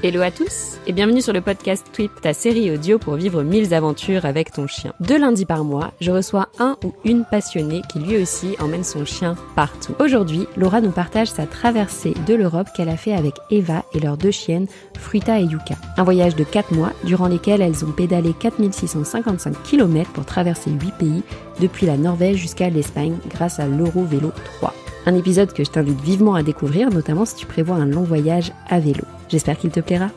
Hello à tous et bienvenue sur le podcast Twip, ta série audio pour vivre 1000 aventures avec ton chien. 2 lundis par mois, je reçois un ou une passionnée qui lui aussi emmène son chien partout. Aujourd'hui, Laura nous partage sa traversée de l'Europe qu'elle a fait avec Eva et leurs 2 chiennes, Fruita et Yuka. Un voyage de 4 mois durant lesquels elles ont pédalé 4655 km pour traverser 8 pays, depuis la Norvège jusqu'à l'Espagne grâce à l'Eurovélo 3. Un épisode que je t'invite vivement à découvrir, notamment si tu prévois un long voyage à vélo. J'espère qu'il te plaira.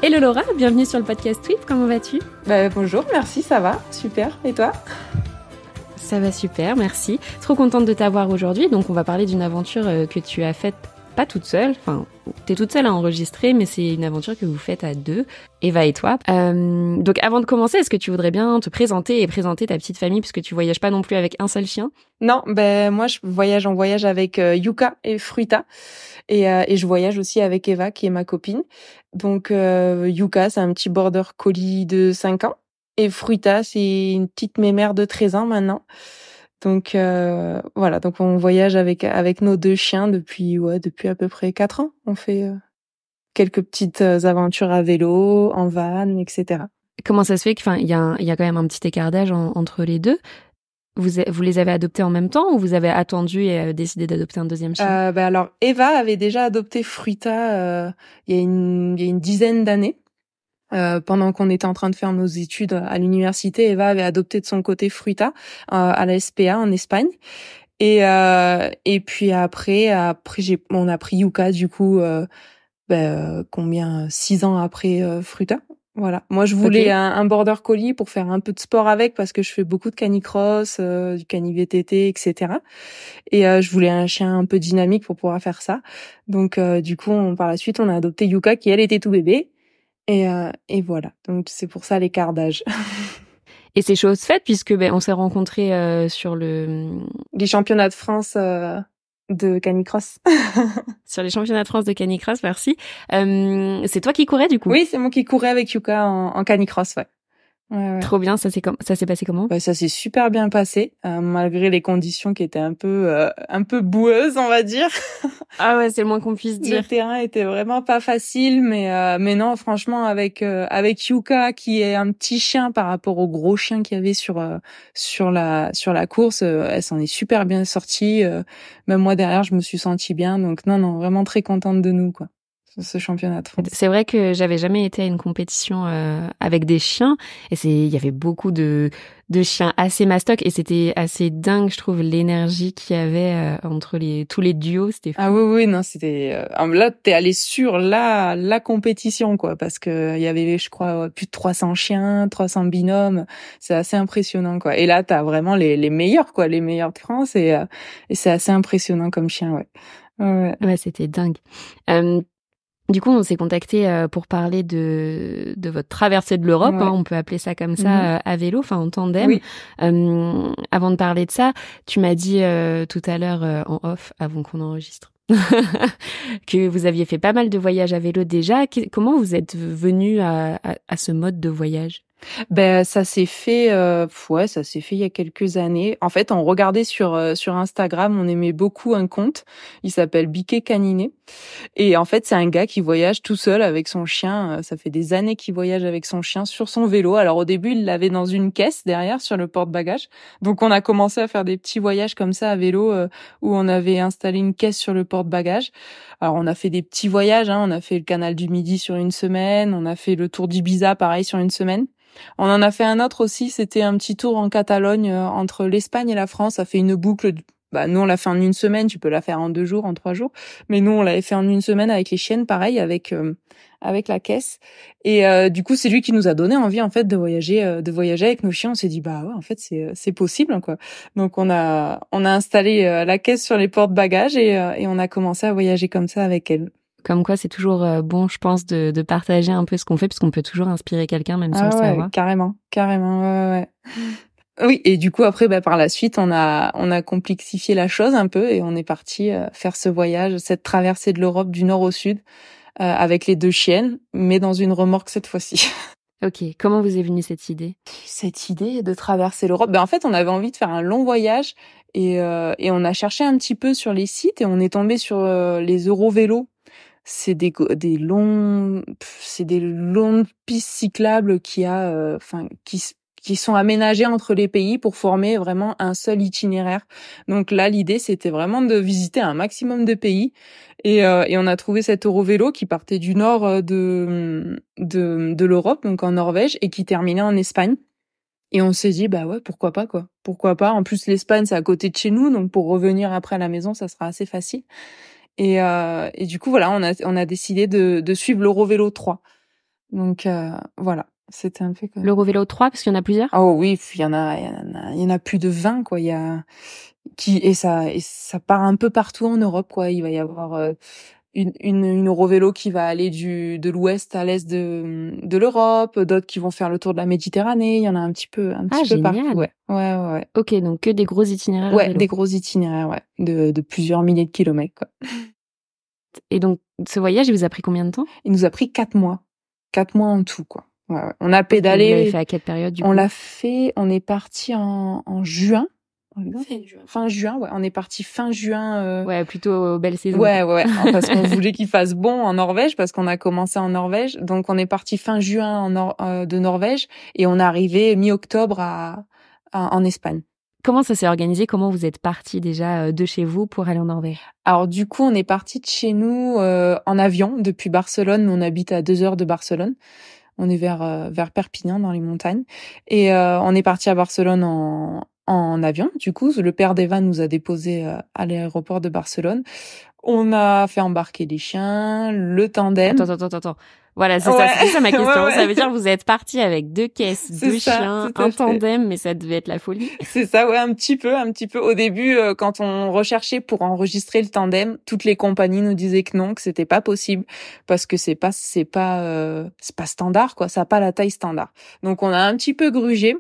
Hello Laura, bienvenue sur le podcast Twip, comment vas-tu ? Bonjour, merci, ça va, super, et toi ? Ça va super, merci. Trop contente de t'avoir aujourd'hui, donc on va parler d'une aventure que tu as faite pas toute seule, enfin t'es toute seule à enregistrer, mais c'est une aventure que vous faites à 2, Eva et toi. Donc avant de commencer, est-ce que tu voudrais bien te présenter et présenter ta petite famille, puisque tu voyages pas non plus avec un seul chien ? Non, moi je voyage avec Yuka et Fruita, et je voyage aussi avec Eva qui est ma copine. Donc Yuka c'est un petit border collie de 5 ans, et Fruita c'est une petite mémère de 13 ans maintenant. Donc voilà, donc on voyage avec nos 2 chiens depuis à peu près 4 ans. On fait quelques petites aventures à vélo, en van, etc. Comment ça se fait qu'il y a quand même un petit écart d'âge entre les deux ? Vous les avez adoptés en même temps ou vous avez attendu et décidé d'adopter un deuxième chien ? Alors Eva avait déjà adopté Fruita il y a une dizaine d'années. Pendant qu'on était en train de faire nos études à l'université, Eva avait adopté de son côté Fruita à la SPA en Espagne. Et puis après on a pris Yuka du coup 6 ans après Fruita. Voilà. Moi je voulais un border collie pour faire un peu de sport avec, parce que je fais beaucoup de canicross, du cani-VTT, etc. Et je voulais un chien un peu dynamique pour pouvoir faire ça. Donc du coup par la suite on a adopté Yuka qui elle était tout bébé. Et voilà, donc c'est pour ça l'écart d'âge. Et c'est chose faite puisque on s'est rencontrés sur les championnats de France de canicross. Sur les championnats de France de canicross, merci. C'est toi qui courais du coup ? Oui, c'est moi qui courais avec Yuka en canicross, ouais. Ouais. Trop bien, ça s'est passé comment ? Ça s'est super bien passé, malgré les conditions qui étaient un peu boueuses, on va dire. Ah ouais, c'est le moins qu'on puisse dire. Le terrain était vraiment pas facile, mais non, franchement, avec Yuka, qui est un petit chien par rapport au gros chien qu'il y avait sur la course, elle s'en est super bien sortie. Même moi derrière, je me suis sentie bien, donc non, vraiment très contente de nous, quoi. Ce championnat de France. C'est vrai que j'avais jamais été à une compétition avec des chiens, et il y avait beaucoup de chiens assez mastoc, et c'était assez dingue, je trouve, l'énergie qu'il y avait entre tous les duos, c'était fou. Ah oui, non, c'était là t'es allé sur la compétition, quoi, parce que il y avait, je crois, plus de 300 chiens, 300 binômes, c'est assez impressionnant, quoi. Et là t'as vraiment les meilleurs, quoi, les meilleurs de France, et c'est assez impressionnant comme chien, ouais. Ouais, c'était dingue. Du coup, on s'est contacté pour parler de votre traversée de l'Europe, ouais. On peut appeler ça comme ça, à vélo, enfin en tandem. Oui. Avant de parler de ça, tu m'as dit tout à l'heure en off, avant qu'on enregistre, que vous aviez fait pas mal de voyages à vélo déjà. Comment vous êtes venu à ce mode de voyage ? Ça s'est fait il y a quelques années. En fait, on regardait sur Instagram, on aimait beaucoup un compte, il s'appelle Biquet Caniné, et en fait, c'est un gars qui voyage tout seul avec son chien, ça fait des années qu'il voyage avec son chien sur son vélo. Alors au début, il l'avait dans une caisse derrière sur le porte-bagages. Donc on a commencé à faire des petits voyages comme ça à vélo, où on avait installé une caisse sur le porte-bagages. Alors on a fait des petits voyages, on a fait le canal du Midi sur une semaine, on a fait le tour d'Ibiza pareil sur une semaine. On en a fait un autre aussi, c'était un petit tour en Catalogne entre l'Espagne et la France. Ça fait une boucle. Nous on l'a fait en une semaine, tu peux la faire en 2 jours, en 3 jours. Mais nous on l'avait fait en une semaine avec les chiennes, pareil, avec la caisse. Et du coup c'est lui qui nous a donné envie en fait de voyager avec nos chiens. On s'est dit ouais, en fait c'est possible, quoi. Donc on a installé la caisse sur les porte-bagages et on a commencé à voyager comme ça avec elle. Comme quoi, c'est toujours bon, je pense, de partager un peu ce qu'on fait, puisqu'on peut toujours inspirer quelqu'un, même sans le savoir. Carrément, ouais. Oui, et du coup, après, par la suite, on a complexifié la chose un peu, et on est parti faire ce voyage, cette traversée de l'Europe du nord au sud, avec les 2 chiennes, mais dans une remorque cette fois-ci. Ok, comment vous est venue cette idée? Cette idée de traverser l'Europe, en fait, on avait envie de faire un long voyage et on a cherché un petit peu sur les sites et on est tombé sur les Eurovélos. C'est c'est des longues pistes cyclables qui sont aménagées entre les pays pour former vraiment un seul itinéraire. Donc là, l'idée, c'était vraiment de visiter un maximum de pays. Et on a trouvé cet Eurovélo qui partait du nord de l'Europe, donc en Norvège, et qui terminait en Espagne. Et on s'est dit, bah ouais, pourquoi pas, quoi. Pourquoi pas. En plus, l'Espagne, c'est à côté de chez nous, donc pour revenir après à la maison, ça sera assez facile. Et du coup, voilà, on a décidé de suivre l'Eurovélo 3. Donc, voilà. C'était un peu comme... L'Eurovélo 3, parce qu'il y en a plusieurs? Oh oui, puis il y en a plus de 20, quoi. Et ça part un peu partout en Europe, quoi. Il va y avoir, une Eurovélo qui va aller de l'ouest à l'est de l'Europe, d'autres qui vont faire le tour de la Méditerranée. Il y en a un petit peu Génial. partout. Ouais. Ok, donc que des gros itinéraires à Ouais, vélo. des gros itinéraires, ouais. De plusieurs milliers de kilomètres, quoi. Et donc, ce voyage, il vous a pris combien de temps? Il nous a pris 4 mois. 4 mois en tout, quoi. Ouais. On a Vous pédalé. l'avez fait à quelle période, du coup? On est parti en juin. Fin juin, ouais. On est parti fin juin. Ouais, plutôt belle saison. Ouais. Parce qu'on voulait qu'il fasse bon en Norvège, parce qu'on a commencé en Norvège. Donc, on est parti fin juin de Norvège et on est arrivé mi-octobre en Espagne. Comment ça s'est organisé? Comment vous êtes partis déjà de chez vous pour aller en Norvège? Alors, du coup, on est parti de chez nous en avion depuis Barcelone. On habite à 2 heures de Barcelone. On est vers Perpignan, dans les montagnes. Et on est parti à Barcelone en avion. Du coup, le père d'Evan nous a déposés à l'aéroport de Barcelone. On a fait embarquer les chiens, le tandem. Attends. Voilà, c'est ça ma question. Ouais. Ça veut dire que vous êtes partis avec 2 caisses, 2 chiens, un tandem, mais ça devait être la folie. C'est ça, ouais, un petit peu. Au début, quand on recherchait pour enregistrer le tandem, toutes les compagnies nous disaient que non, que c'était pas possible parce que c'est pas standard, quoi. Ça a pas la taille standard. Donc on a un petit peu grugé.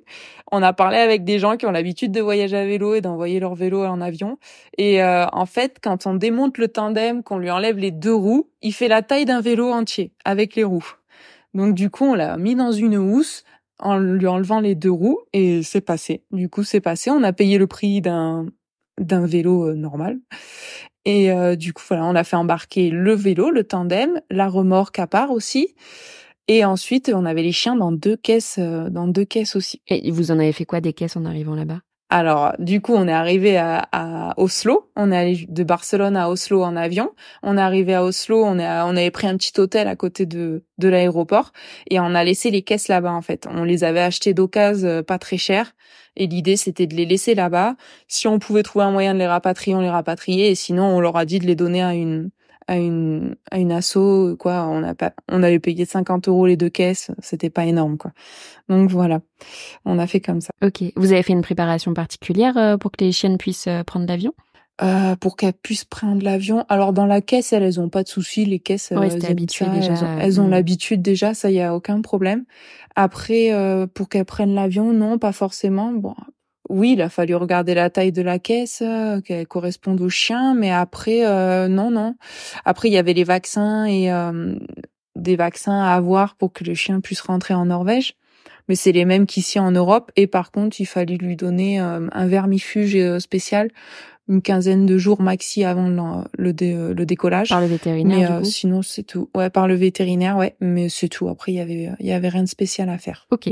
On a parlé avec des gens qui ont l'habitude de voyager à vélo et d'envoyer leur vélo en avion. Et en fait, quand on démonte le tandem, qu'on lui enlève les 2 roues, il fait la taille d'un vélo entier avec les roues. Donc du coup, on l'a mis dans une housse en lui enlevant les 2 roues et c'est passé. Du coup, c'est passé. On a payé le prix d'un vélo normal. Et du coup, voilà, on a fait embarquer le vélo, le tandem, la remorque à part aussi. Et ensuite, on avait les chiens dans 2 caisses aussi. Et vous en avez fait quoi des caisses en arrivant là-bas? Alors, du coup, on est arrivé à Oslo. On est allé de Barcelone à Oslo en avion. On est arrivé à Oslo. On avait pris un petit hôtel à côté de l'aéroport et on a laissé les caisses là-bas, en fait. On les avait achetées d'occasion, pas très cher. Et l'idée, c'était de les laisser là-bas. Si on pouvait trouver un moyen de les rapatrier, on les rapatriait. Et sinon, on leur a dit de les donner à une asso, quoi. On avait payé 50 € les 2 caisses. C'était pas énorme, quoi. Donc voilà. On a fait comme ça. Ok. Vous avez fait une préparation particulière pour que les chiennes puissent prendre l'avion? Pour qu'elles puissent prendre l'avion. Alors dans la caisse, elles ont pas de soucis. Les caisses, elles aiment ça, déjà. Elles ont l'habitude déjà, ça y a aucun problème. Après, pour qu'elles prennent l'avion, non, pas forcément. Bon, oui, il a fallu regarder la taille de la caisse, qu'elle corresponde au chien, mais après, non. Après, il y avait les vaccins et des vaccins à avoir pour que le chien puisse rentrer en Norvège. Mais c'est les mêmes qu'ici en Europe. Et par contre, il fallait lui donner un vermifuge spécial une quinzaine de jours maxi avant le décollage. Par le vétérinaire, mais sinon c'est tout. Ouais, par le vétérinaire, ouais, mais c'est tout. Après il y avait rien de spécial à faire. Ok.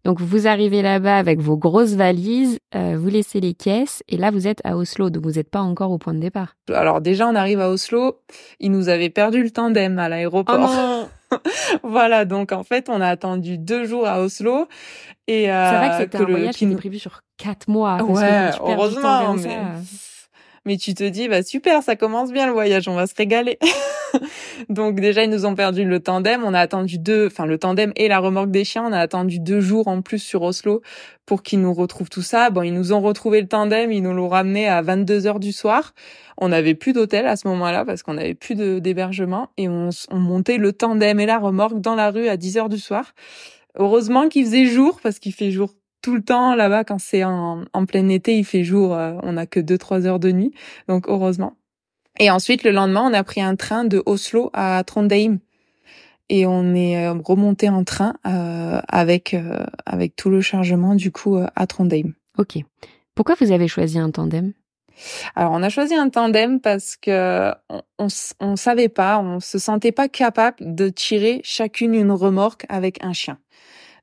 Donc vous arrivez là-bas avec vos grosses valises, vous laissez les caisses et là vous êtes à Oslo, donc vous n'êtes pas encore au point de départ. Alors déjà on arrive à Oslo, ils nous avaient perdu le tandem à l'aéroport. Oh non. Voilà, donc en fait on a attendu 2 jours à Oslo. Et c'est vrai que c'était un voyage qui était prévu sur 4 mois. Parce ouais, que heureusement, mais tu te dis, bah super, ça commence bien le voyage, on va se régaler. Donc déjà, ils nous ont perdu le tandem. On a attendu le tandem et la remorque des chiens, on a attendu 2 jours en plus sur Oslo pour qu'ils nous retrouvent tout ça. Bon, ils nous ont retrouvé le tandem, ils nous l'ont ramené à 22h du soir. On n'avait plus d'hôtel à ce moment-là parce qu'on n'avait plus d'hébergement et on montait le tandem et la remorque dans la rue à 10h du soir. Heureusement qu'il faisait jour parce qu'il fait jour tout le temps là-bas. Quand c'est en plein été, il fait jour, on a que 2-3 heures de nuit, donc heureusement. Et ensuite le lendemain, on a pris un train de Oslo à Trondheim. et on est remonté en train avec tout le chargement du coup à Trondheim. Ok. Pourquoi vous avez choisi un tandem? Alors on a choisi un tandem parce que on savait pas, on se sentait pas capable de tirer chacune une remorque avec un chien.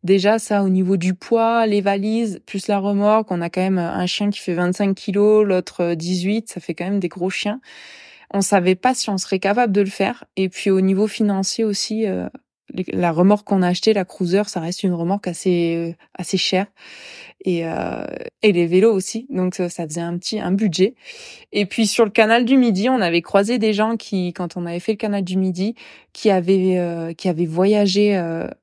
Déjà, ça, au niveau du poids, les valises, plus la remorque, on a quand même un chien qui fait 25 kilos, l'autre 18, ça fait quand même des gros chiens. On savait pas si on serait capable de le faire. Et puis, au niveau financier aussi, la remorque qu'on a achetée, la Cruiser, ça reste une remorque assez chère. Et les vélos aussi. Donc, ça faisait un budget. Et puis, sur le canal du Midi, on avait croisé des gens qui, quand on avait fait le canal du Midi, qui avaient voyagé,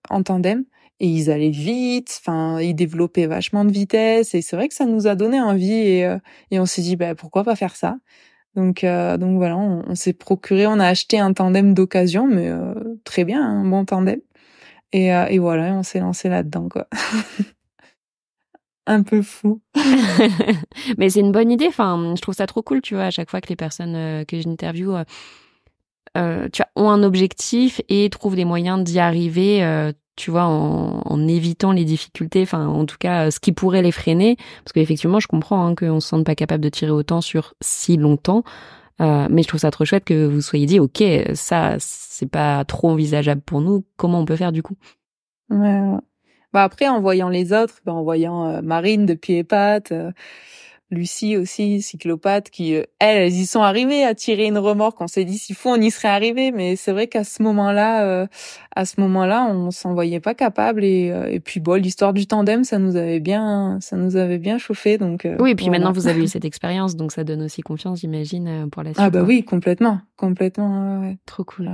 en tandem. Et ils allaient vite, enfin, ils développaient vachement de vitesse. Et c'est vrai que ça nous a donné envie et on s'est dit, bah, pourquoi pas faire ça? Donc voilà, on s'est procuré, on a acheté un tandem d'occasion, mais très bien, un bon tandem. Et voilà, on s'est lancé là-dedans, quoi. Un peu fou. Mais c'est une bonne idée. Enfin, je trouve ça trop cool, tu vois, à chaque fois que les personnes que j'interviewe tu vois, ont un objectif et trouvent des moyens d'y arriver, tu vois, en évitant les difficultés, enfin, en tout cas, ce qui pourrait les freiner. Parce qu'effectivement, je comprends hein, qu'on se sente pas capable de tirer autant sur si longtemps. Mais je trouve ça trop chouette que vous soyez dit, ok, ça, c'est pas trop envisageable pour nous. Comment on peut faire du coup? Ouais. Bah après, en voyant les autres, en voyant Marine de Pied et Pattes, Lucie aussi, cyclopathe, qui elles y sont arrivées à tirer une remorque. On s'est dit s'il faut, on y serait arrivé, mais c'est vrai qu'à ce moment-là, on s'en voyait pas capable. Et puis bon, l'histoire du tandem, ça nous avait bien chauffé. Donc oui, et puis voilà. maintenant vous avez eu cette expérience, donc ça donne aussi confiance, j'imagine, pour la suite. Ah bah quoi. oui, complètement. Ouais. Trop cool.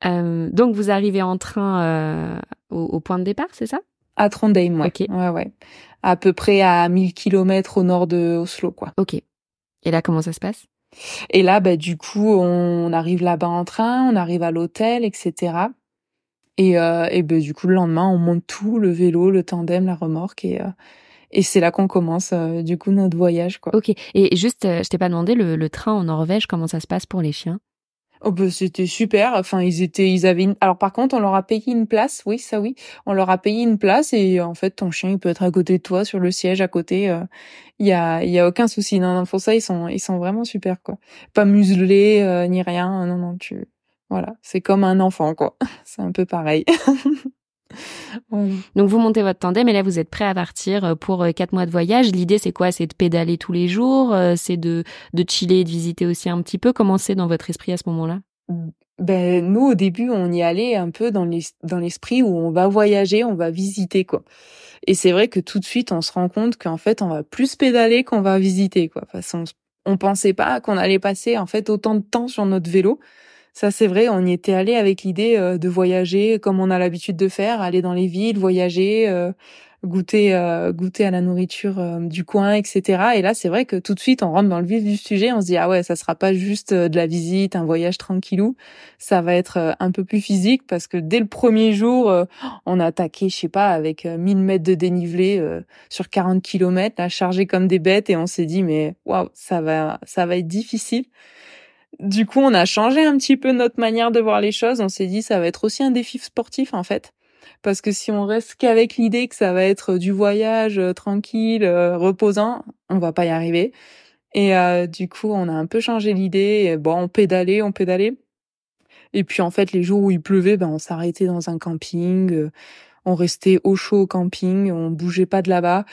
Donc vous arrivez en train au point de départ, c'est ça? À Trondheim, ouais. Ok. Ouais. À peu près à 1000 kilomètres au nord de Oslo, quoi. Ok. Et là, comment ça se passe? Et là, bah, du coup, on arrive là-bas en train, on arrive à l'hôtel, etc. Et bah, du coup, le lendemain, on monte tout, le vélo, le tandem, la remorque, et c'est là qu'on commence, du coup, notre voyage, quoi. Ok. Et juste, je t'ai pas demandé, le train en Norvège, comment ça se passe pour les chiens? Oh bah c'était super. Enfin alors par contre on leur a payé une place. Oui ça oui. On leur a payé une place et en fait ton chien il peut être à côté de toi sur le siège à côté. Il y a aucun souci. Non pour ça ils sont vraiment super quoi. Pas muselés ni rien. Non voilà c'est comme un enfant quoi. C'est un peu pareil. Voilà. Donc vous montez votre tandem et là vous êtes prêt à partir pour 4 mois de voyage. L'idée c'est quoi? C'est de pédaler tous les jours, c'est de chiller et de visiter aussi un petit peu. Comment c'est dans votre esprit à ce moment-là? Ben nous au début on y allait un peu dans l'esprit où on va voyager, on va visiter quoi. Et c'est vrai que tout de suite on se rend compte qu'en fait on va plus pédaler qu'on va visiter quoi. Enfin, on pensait pas qu'on allait passer en fait autant de temps sur notre vélo. Ça c'est vrai, on y était allé avec l'idée de voyager comme on a l'habitude de faire, aller dans les villes, voyager, goûter à la nourriture du coin, etc. Et là c'est vrai que tout de suite on rentre dans le vif du sujet, on se dit ah ouais ça sera pas juste de la visite, un voyage tranquillou, ça va être un peu plus physique parce que dès le premier jour on a attaqué je sais pas avec 1000 mètres de dénivelé sur 40 kilomètres, là chargé comme des bêtes et on s'est dit mais waouh ça va être difficile. Du coup, on a changé un petit peu notre manière de voir les choses. On s'est dit, ça va être aussi un défi sportif, en fait. Parce que si on reste qu'avec l'idée que ça va être du voyage tranquille, reposant, on va pas y arriver. Et du coup, on a un peu changé l'idée. Et bon, on pédalait. Et puis, en fait, les jours où il pleuvait, ben, on s'arrêtait dans un camping. On restait au chaud au camping. On bougeait pas de là-bas.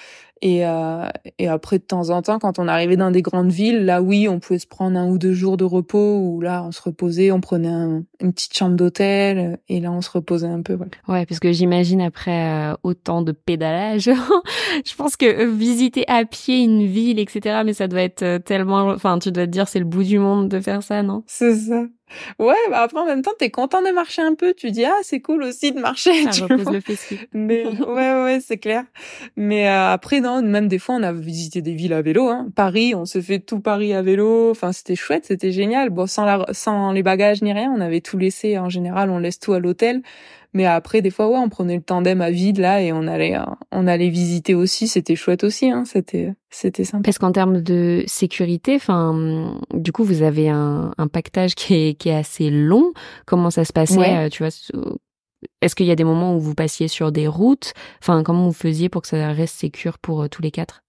Et après, de temps en temps, quand on arrivait dans des grandes villes, là, oui, on pouvait se prendre 1 ou 2 jours de repos où là, on se reposait, on prenait une petite chambre d'hôtel et là, on se reposait un peu. Voilà. Ouais, parce que j'imagine après autant de pédalage, je pense que visiter à pied une ville, etc., mais ça doit être tellement... Enfin, tu dois te dire c'est le bout du monde de faire ça, non? C'est ça. Ouais, bah après, en même temps, t'es content de marcher un peu. Tu dis, ah, c'est cool aussi de marcher, Ça tu repose vois. le fessier. Mais ouais, c'est clair. Mais après, non, même des fois, on a visité des villes à vélo. Hein. Paris, on se fait tout Paris à vélo. Enfin, c'était chouette, c'était génial. Bon, sans les bagages ni rien, on avait tout laissé. En général, on laisse tout à l'hôtel. Mais après, des fois, ouais, on prenait le tandem à vide là et on allait visiter aussi. C'était chouette aussi. Hein. C'était sympa. Parce qu'en termes de sécurité, enfin, du coup, vous avez un pactage qui est assez long. Comment ça se passait, Ouais. tu vois, Est-ce qu'il y a des moments où vous passiez sur des routes? Enfin, comment vous faisiez pour que ça reste sécure pour tous les quatre?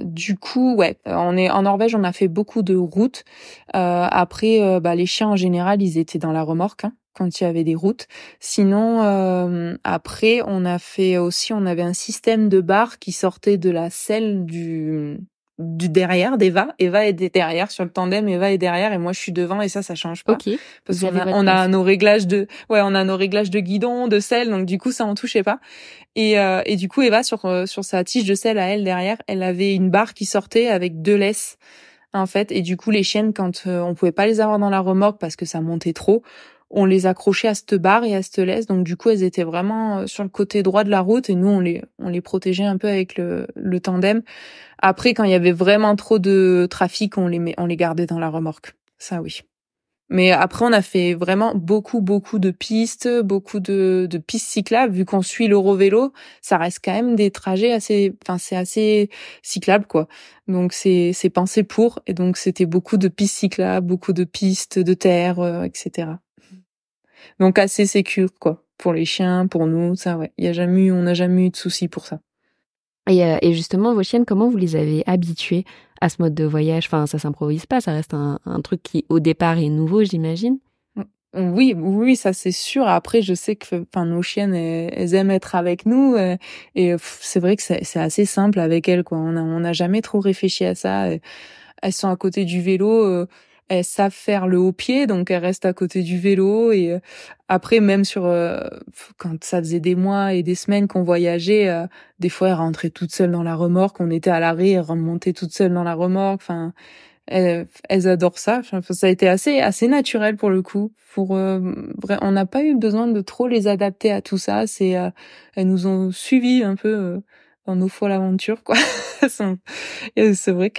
Du coup, ouais, on est en Norvège, on a fait beaucoup de routes. Après, les chiens en général, ils étaient dans la remorque hein, quand il y avait des routes. Sinon, après, on avait un système de barres qui sortait de la selle du derrière d'Eva. Eva est derrière sur le tandem, Eva est derrière et moi je suis devant et ça change pas. Ok. Parce Vous avez votre on place. a nos réglages on a nos réglages de guidon, de selle, donc du coup ça on touchait pas. Et du coup, Eva, sur sa tige de selle à elle derrière, elle avait une barre qui sortait avec 2 laisses, en fait. Et du coup, les chiennes, quand on pouvait pas les avoir dans la remorque parce que ça montait trop, on les accrochait à cette barre et à cette laisse. Donc du coup, elles étaient vraiment sur le côté droit de la route et nous, on les protégeait un peu avec le tandem. Après, quand il y avait vraiment trop de trafic, on les gardait dans la remorque. Ça, oui. Mais après, on a fait vraiment beaucoup de pistes cyclables. Vu qu'on suit l'Eurovélo, ça reste quand même des trajets c'est assez cyclable, quoi. Donc, c'est pensé pour. Et donc, c'était beaucoup de pistes cyclables, beaucoup de pistes de terre, etc. Donc, assez sécure, quoi. Pour les chiens, pour nous, ça, ouais. On n'a jamais eu de soucis pour ça. Et justement, vos chiennes, comment vous les avez habituées à ce mode de voyage? Enfin, ça s'improvise pas, ça reste un truc qui, au départ, est nouveau, j'imagine. Oui, ça c'est sûr. Après, je sais que, nos chiennes, elles aiment être avec nous, c'est vrai que c'est assez simple avec elles, quoi. On n'a jamais trop réfléchi à ça. Elles sont à côté du vélo, elles savent faire le haut pied, donc elles restent à côté du vélo. Et après, même quand ça faisait des mois et des semaines qu'on voyageait, des fois elles rentraient toutes seules dans la remorque. On était à l'arrêt, elles remontaient toutes seules dans la remorque. Enfin, elles adorent ça. Enfin, ça a été assez naturel pour le coup. On n'a pas eu besoin de trop les adapter à tout ça. Elles nous ont suivis un peu dans nos folles aventures, quoi. Et c'est vrai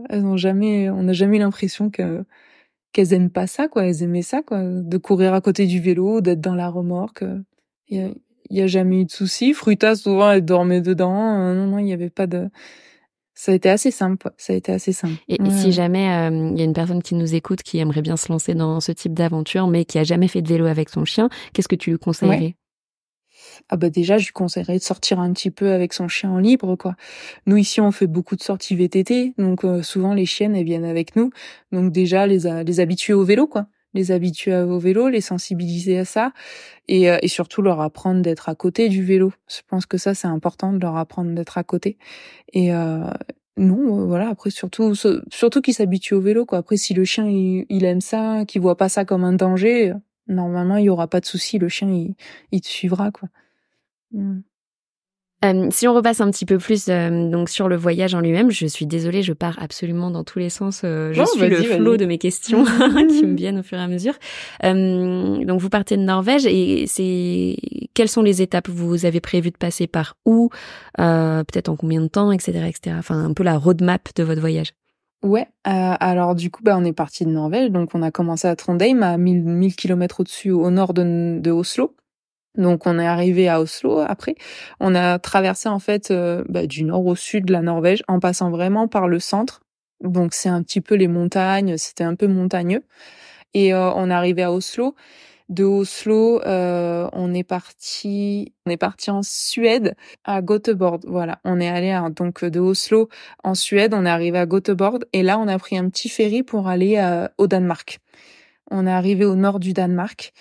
on n'a jamais eu l'impression qu'elles aiment pas ça, quoi. Elles aimaient ça, quoi, de courir à côté du vélo, d'être dans la remorque. Il y a jamais eu de soucis. Fruta, souvent, elle dormait dedans. Non, il y avait pas de. Ça a été assez simple. Ça a été assez simple. Et Ouais, si ouais. jamais il y a une personne qui nous écoute qui aimerait bien se lancer dans ce type d'aventure, mais qui a jamais fait de vélo avec son chien, qu'est-ce que tu lui Ouais. conseillerais? Ah bah déjà, je lui conseillerais de sortir un petit peu avec son chien en libre, quoi. Nous ici, on fait beaucoup de sorties VTT, donc souvent les chiennes elles viennent avec nous. Donc déjà les habituer au vélo, quoi. Les habituer au vélo, les sensibiliser à ça et surtout leur apprendre d'être à côté du vélo. Je pense que ça c'est important de leur apprendre d'être à côté. Et non, voilà, après surtout qu'ils s'habituent au vélo, quoi. Après si le chien il aime ça, qu'il voit pas ça comme un danger, normalement il y aura pas de souci, le chien il te suivra, quoi. Mm. Si on repasse un petit peu plus donc sur le voyage en lui-même, je suis désolée, je pars absolument dans tous les sens. Je Non, suis le vas-y, flot vas-y. de mes questions qui me viennent au fur et à mesure. Donc vous partez de Norvège et quelles sont les étapes? Vous avez prévu de passer par où? Peut-être en combien de temps, etc., etc. Enfin, un peu la roadmap de votre voyage. Ouais, alors du coup, on est parti de Norvège, donc on a commencé à Trondheim, à 1000 kilomètres au-dessus, au nord de Oslo. Donc on est arrivé à Oslo après. On a traversé en fait du nord au sud de la Norvège en passant vraiment par le centre. Donc c'est un petit peu les montagnes, c'était un peu montagneux. Et on est arrivé à Oslo. De Oslo, on est parti en Suède, à Göteborg. Voilà, on est allé donc de Oslo en Suède, on est arrivé à Göteborg et là on a pris un petit ferry pour aller au Danemark. On est arrivé au nord du Danemark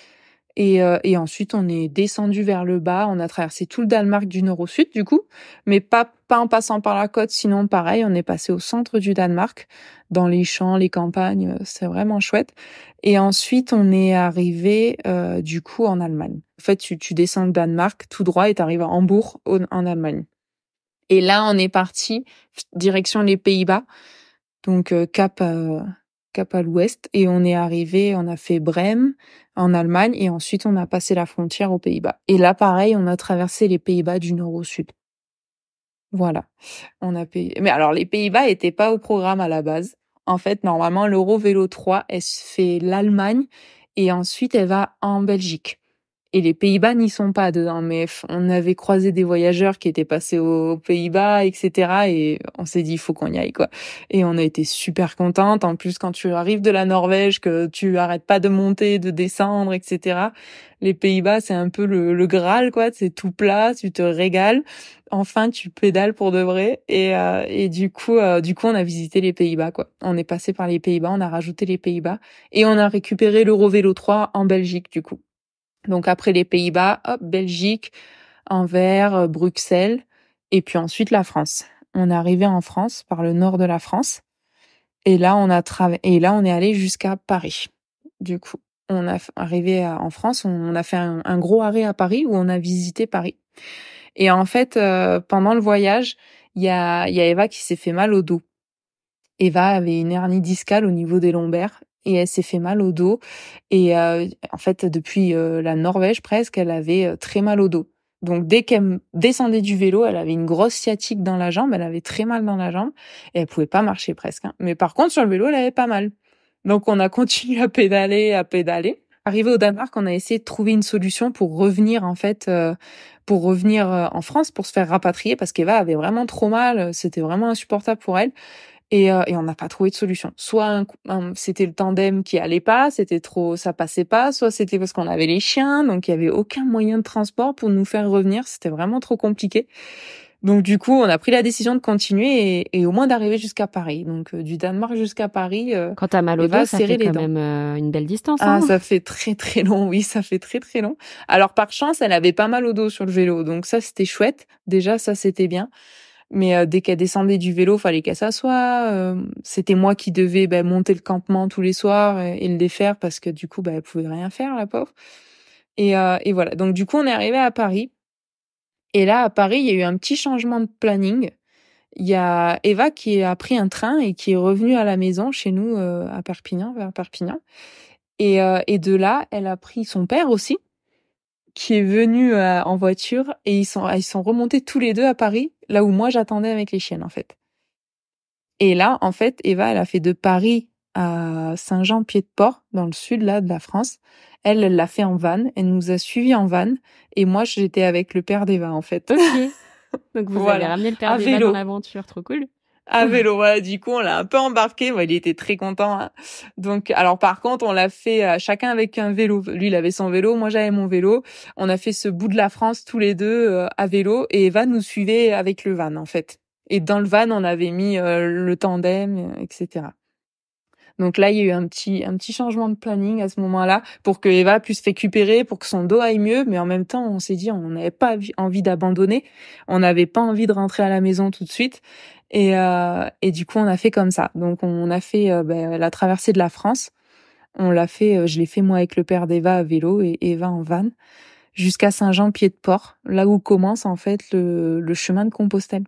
et ensuite on est descendu vers le bas. On a traversé tout le Danemark du nord au sud du coup, mais pas en passant par la côte. Sinon pareil, on est passé au centre du Danemark, dans les champs, les campagnes. C'est vraiment chouette. Et ensuite on est arrivé du coup en Allemagne. En fait, tu descends le Danemark tout droit et t'arrives à Hambourg en Allemagne. Et là on est parti direction les Pays-Bas, donc cap à l'ouest, et on a fait Brême en Allemagne, et ensuite on a passé la frontière aux Pays-Bas. Et là, pareil, on a traversé les Pays-Bas du nord au sud. Voilà. Mais alors, les Pays-Bas étaient pas au programme à la base. En fait, normalement, l'Eurovélo 3, elle se fait l'Allemagne, et ensuite elle va en Belgique. Et les Pays-Bas n'y sont pas dedans, mais on avait croisé des voyageurs qui étaient passés aux Pays-Bas, etc. Et on s'est dit, il faut qu'on y aille, quoi. Et on a été super contente. En plus, quand tu arrives de la Norvège, que tu arrêtes pas de monter, de descendre, etc. Les Pays-Bas, c'est un peu le Graal, quoi. C'est tout plat, tu te régales. Enfin, tu pédales pour de vrai. Et du coup, on a visité les Pays-Bas, quoi. On est passé par les Pays-Bas, on a rajouté les Pays-Bas. Et on a récupéré l'Eurovélo 3 en Belgique, du coup. Donc après les Pays-Bas, hop, Belgique, Anvers, Bruxelles, et puis ensuite la France. On est arrivé en France par le nord de la France, et là on est allé jusqu'à Paris. Du coup, en France, on a fait un gros arrêt à Paris où on a visité Paris. Et en fait, pendant le voyage, il y a Eva qui s'est fait mal au dos. Eva avait une hernie discale au niveau des lombaires et elle s'est fait mal au dos. Et en fait, depuis la Norvège presque, elle avait très mal au dos. Donc dès qu'elle descendait du vélo, elle avait une grosse sciatique dans la jambe, elle avait très mal dans la jambe et elle pouvait pas marcher presque. Mais par contre, sur le vélo, elle avait pas mal. Donc on a continué à pédaler, à pédaler. Arrivé au Danemark, on a essayé de trouver une solution pour revenir en France pour se faire rapatrier parce qu'Eva avait vraiment trop mal, c'était vraiment insupportable pour elle. Et on n'a pas trouvé de solution. Soit c'était le tandem qui allait pas, ça passait pas, soit c'était parce qu'on avait les chiens, donc il y avait aucun moyen de transport pour nous faire revenir, c'était vraiment trop compliqué. Donc du coup, on a pris la décision de continuer et au moins d'arriver jusqu'à Paris. Donc du Danemark jusqu'à Paris. Quand t'as mal au dos, ça fait quand même une belle distance. Ah, ça fait très très long, oui, ça fait très très long. Alors par chance, elle avait pas mal au dos sur le vélo, donc ça c'était chouette. Déjà, ça c'était bien. Mais dès qu'elle descendait du vélo, fallait qu'elle s'assoie. C'était moi qui devais monter le campement tous les soirs et le défaire parce que du coup, elle pouvait rien faire, la pauvre. Et voilà. Donc du coup, on est arrivé à Paris. Et là, à Paris, il y a eu un petit changement de planning. Il y a Eva qui a pris un train et qui est revenue à la maison chez nous à Perpignan, vers Perpignan. Et de là, elle a pris son père aussi, qui est venu en voiture et ils sont remontés tous les deux à Paris, là où moi j'attendais avec les chiennes en fait. Et là, en fait, Eva, elle a fait de Paris à Saint-Jean-Pied-de-Port, dans le sud là de la France. Elle l'a fait en van, elle nous a suivis en van et moi j'étais avec le père d'Eva en fait. Ok. Donc vous avez ramené le père d'Eva dans l'aventure, trop cool. À vélo, voilà. Du coup, on l'a un peu embarqué. Il était très content. Hein. Donc, alors par contre, on l'a fait chacun avec un vélo. Lui, il avait son vélo, moi j'avais mon vélo. On a fait ce bout de la France tous les deux à vélo et Eva nous suivait avec le van en fait. Et dans le van, on avait mis le tandem, etc. Donc là, il y a eu un petit changement de planning à ce moment-là pour que Eva puisse récupérer, pour que son dos aille mieux. Mais en même temps, on s'est dit, on n'avait pas envie d'abandonner. On n'avait pas envie de rentrer à la maison tout de suite. Et du coup, on a fait comme ça. Donc, on a fait la traversée de la France. On l'a fait, je l'ai fait moi avec le père d'Eva à vélo et Eva en van jusqu'à Saint-Jean-Pied-de-Port, là où commence en fait le chemin de Compostelle.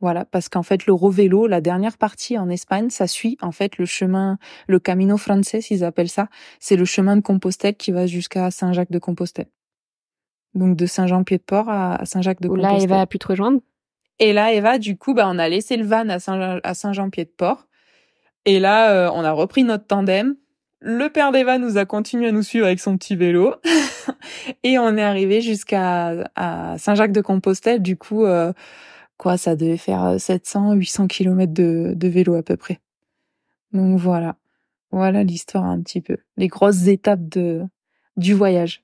Voilà, parce qu'en fait, l'Eurovélo, la dernière partie en Espagne, ça suit en fait le Camino Frances, ils appellent ça. C'est le chemin de Compostelle qui va jusqu'à Saint-Jacques-de-Compostelle. Donc de Saint-Jean-Pied-de-Port à Saint-Jacques-de-Compostelle. Là, Eva a pu te rejoindre. Et là, Eva, du coup, on a laissé le van à Saint-Jean-Pied-de-Port. Et là, on a repris notre tandem. Le père d'Eva nous a continué à nous suivre avec son petit vélo. Et on est arrivé à Saint-Jacques-de-Compostelle. Du coup, ça devait faire 700, 800 kilomètres de vélo à peu près. Donc voilà. Voilà l'histoire un petit peu. Les grosses étapes du voyage.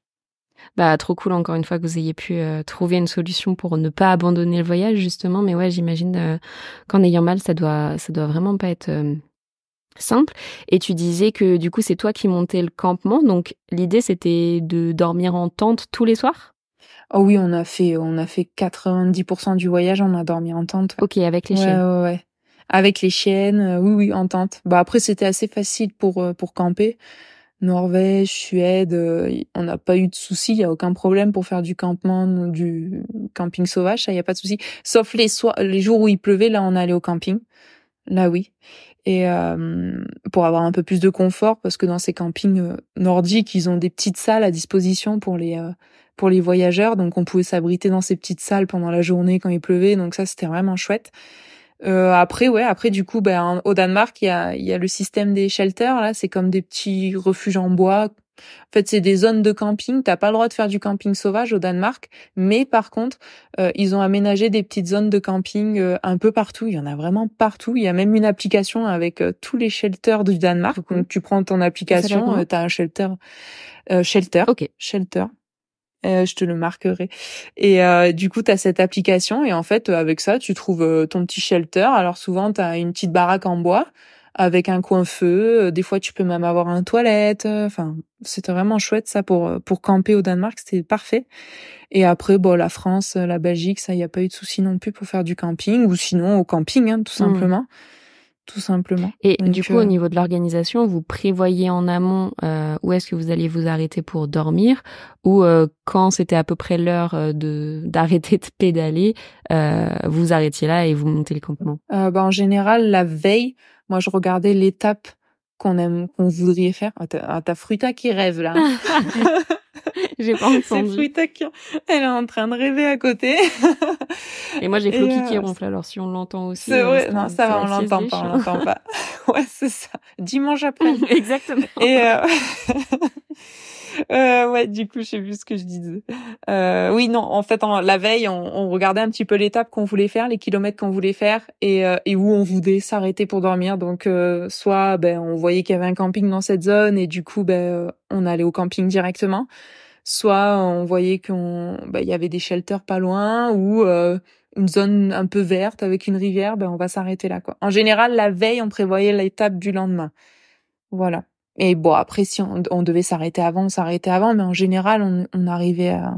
Trop cool encore une fois que vous ayez pu trouver une solution pour ne pas abandonner le voyage justement. Mais ouais, j'imagine qu'en ayant mal, ça doit vraiment pas être simple. Et tu disais que du coup, c'est toi qui montais le campement. Donc l'idée, c'était de dormir en tente tous les soirs? Oh oui, on a fait 90% du voyage, on a dormi en tente. Ok, avec les chiennes. Ouais. Avec les chiennes, oui, en tente. Après, c'était assez facile pour camper. Norvège, Suède, on n'a pas eu de soucis, il y a aucun problème pour faire du camping sauvage, ça y a pas de souci. Sauf les jours où il pleuvait, là on allait au camping. Là oui. Et pour avoir un peu plus de confort parce que dans ces campings nordiques, ils ont des petites salles à disposition pour les voyageurs, donc on pouvait s'abriter dans ces petites salles pendant la journée quand il pleuvait, donc ça c'était vraiment chouette. Après du coup au Danemark il y a le système des shelters là, c'est comme des petits refuges en bois En fait, c'est des zones de camping. T'as pas le droit de faire du camping sauvage au Danemark, mais par contre, ils ont aménagé des petites zones de camping un peu partout. Il y en a vraiment partout. Il y a même une application avec tous les shelters du Danemark. Donc, tu prends ton application, t'as un shelter, Ok. shelter. Je te le marquerai. Et du coup, tu as cette application et en fait, avec ça, tu trouves ton petit shelter. Alors souvent, tu as une petite baraque en bois avec un coin feu. Des fois, tu peux même avoir une toilette. Enfin, c'était vraiment chouette ça pour camper au Danemark. C'était parfait. Et après, bon, la France, la Belgique, ça, il y a pas eu de souci non plus pour faire du camping ou sinon au camping, hein, tout simplement. Tout simplement. Et Donc, du coup, au niveau de l'organisation, vous prévoyez en amont où est-ce que vous alliez vous arrêter pour dormir ou quand c'était à peu près l'heure d'arrêter de pédaler, vous arrêtiez là et vous montez le campement? En général, la veille, moi, je regardais l'étape qu'on voudrait faire. T'as Fruita qui rêve là. J'ai pas entendu. C'est Fruita elle est en train de rêver à côté. Et moi j'ai Floki qui ronfle, alors si on l'entend aussi. C'est vrai, non, ça va, on l'entend pas. Ouais, c'est ça. Dimanche après. Exactement. Et ouais, du coup, je sais plus ce que je disais. Oui, non, en fait, la veille, on regardait un petit peu l'étape qu'on voulait faire, les kilomètres qu'on voulait faire et où on voulait s'arrêter pour dormir. Donc, soit, on voyait qu'il y avait un camping dans cette zone et du coup, on allait au camping directement. Soit, on voyait il y avait des shelters pas loin ou une zone un peu verte avec une rivière, on va s'arrêter là, quoi. En général, la veille, on prévoyait l'étape du lendemain. Voilà. Et bon, après, si on devait s'arrêter avant, on s'arrêtait avant, mais en général, on arrivait à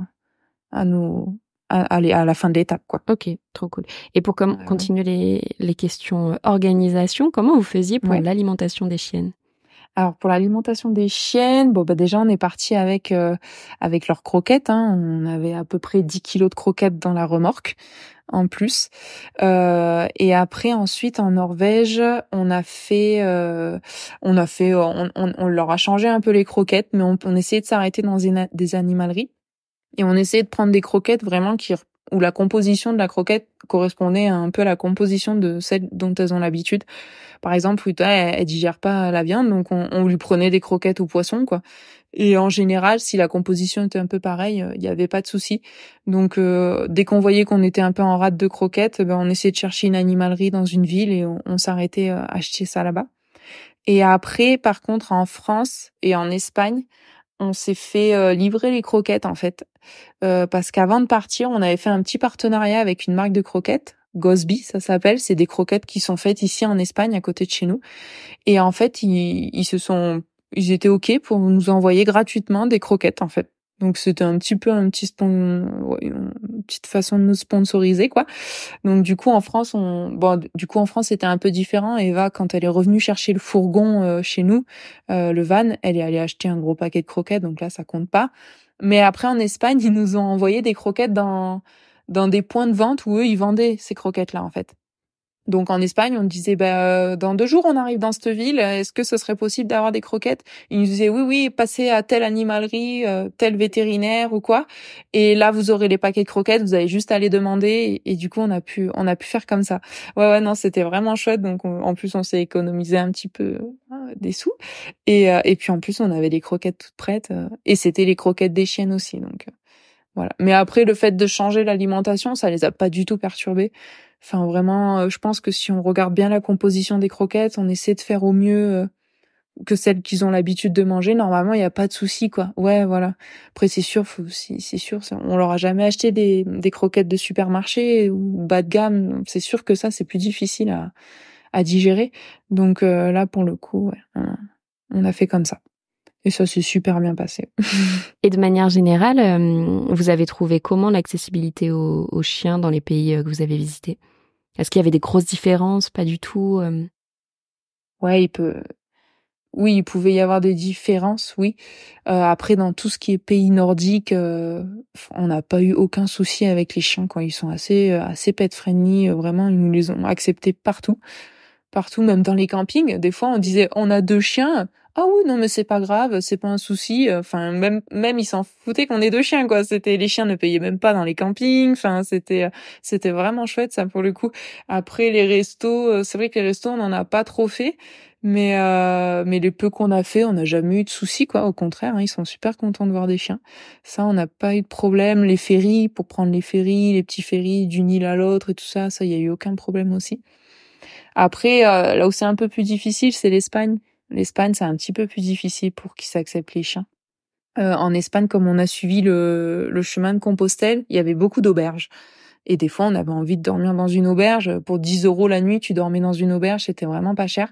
aller à la fin de l'étape, quoi. Ok, trop cool. Et pour continuer les questions organisation, comment vous faisiez pour l'alimentation des chiennes? Alors pour l'alimentation des chiennes, déjà on est parti avec leurs croquettes, hein. On avait à peu près 10 kilos de croquettes dans la remorque en plus. Et après ensuite en Norvège, on leur a changé un peu les croquettes, mais on essayait de s'arrêter dans des animaleries et on essayait de prendre des croquettes vraiment où la composition de la croquette correspondait un peu à la composition de celle dont elles ont l'habitude. Par exemple, Fruta, elle digère pas la viande, donc on lui prenait des croquettes au poisson, quoi. Et en général, si la composition était un peu pareille, il y avait pas de souci. Donc, dès qu'on voyait qu'on était un peu en rate de croquettes, on essayait de chercher une animalerie dans une ville et on s'arrêtait à acheter ça là-bas. Et après, par contre, en France et en Espagne, on s'est fait livrer les croquettes, en fait. Parce qu'avant de partir, on avait fait un petit partenariat avec une marque de croquettes. Gosby, ça s'appelle. C'est des croquettes qui sont faites ici en Espagne, à côté de chez nous. Et en fait, ils étaient OK pour nous envoyer gratuitement des croquettes, en fait. Donc, c'était une petite façon de nous sponsoriser, quoi. Donc, du coup, en France, c'était un peu différent. Eva, quand elle est revenue chercher le fourgon chez nous, le van, elle est allée acheter un gros paquet de croquettes. Donc là, ça compte pas. Mais après, en Espagne, ils nous ont envoyé des croquettes dans des points de vente où eux, ils vendaient ces croquettes-là, en fait. Donc en Espagne, on disait dans 2 jours on arrive dans cette ville, est-ce que ce serait possible d'avoir des croquettes? Ils nous disaient oui, passez à telle animalerie, tel vétérinaire ou quoi. Et là vous aurez les paquets de croquettes, vous avez juste à les demander et du coup on a pu faire comme ça. Ouais non, c'était vraiment chouette. Donc en plus on s'est économisé un petit peu des sous et puis en plus on avait les croquettes toutes prêtes et c'était les croquettes des chiennes aussi donc voilà. Mais après le fait de changer l'alimentation, ça les a pas du tout perturbés. Enfin, vraiment, je pense que si on regarde bien la composition des croquettes, on essaie de faire au mieux que celles qu'ils ont l'habitude de manger. Normalement, il n'y a pas de souci, quoi. Ouais, voilà. Après, c'est sûr, on leur a jamais acheté des croquettes de supermarché ou bas de gamme. C'est sûr que ça, c'est plus difficile à digérer. Donc là, pour le coup, on a fait comme ça. Et ça s'est super bien passé. Et de manière générale, vous avez trouvé comment l'accessibilité aux chiens dans les pays que vous avez visités? Est-ce qu'il y avait des grosses différences? Pas du tout. Ouais, il pouvait y avoir des différences, oui. Après, dans tout ce qui est pays nordiques, on n'a pas eu aucun souci avec les chiens, quoi. Ils sont assez pet friendly. Vraiment, ils nous les ont acceptés partout, même dans les campings. Des fois, on disait, on a 2 chiens. Ah oui, non, mais c'est pas grave, c'est pas un souci. Enfin, même ils s'en foutaient qu'on ait 2 chiens, quoi. Les chiens ne payaient même pas dans les campings. Enfin, c'était vraiment chouette, ça, pour le coup. Après, les restos, c'est vrai que les restos, on n'en a pas trop fait. Mais les peu qu'on a fait, on n'a jamais eu de soucis, quoi. Au contraire, hein, ils sont super contents de voir des chiens. Ça, on n'a pas eu de problème. Les ferries, pour prendre les ferries, les petits ferries d'une île à l'autre et tout ça, il y a eu aucun problème aussi. Après, là où c'est un peu plus difficile, c'est l'Espagne. L'Espagne, c'est un petit peu plus difficile pour qu'ils s'acceptent les chiens. En Espagne, comme on a suivi le chemin de Compostelle, il y avait beaucoup d'auberges. Et des fois, on avait envie de dormir dans une auberge. Pour 10 € la nuit, tu dormais dans une auberge, c'était vraiment pas cher.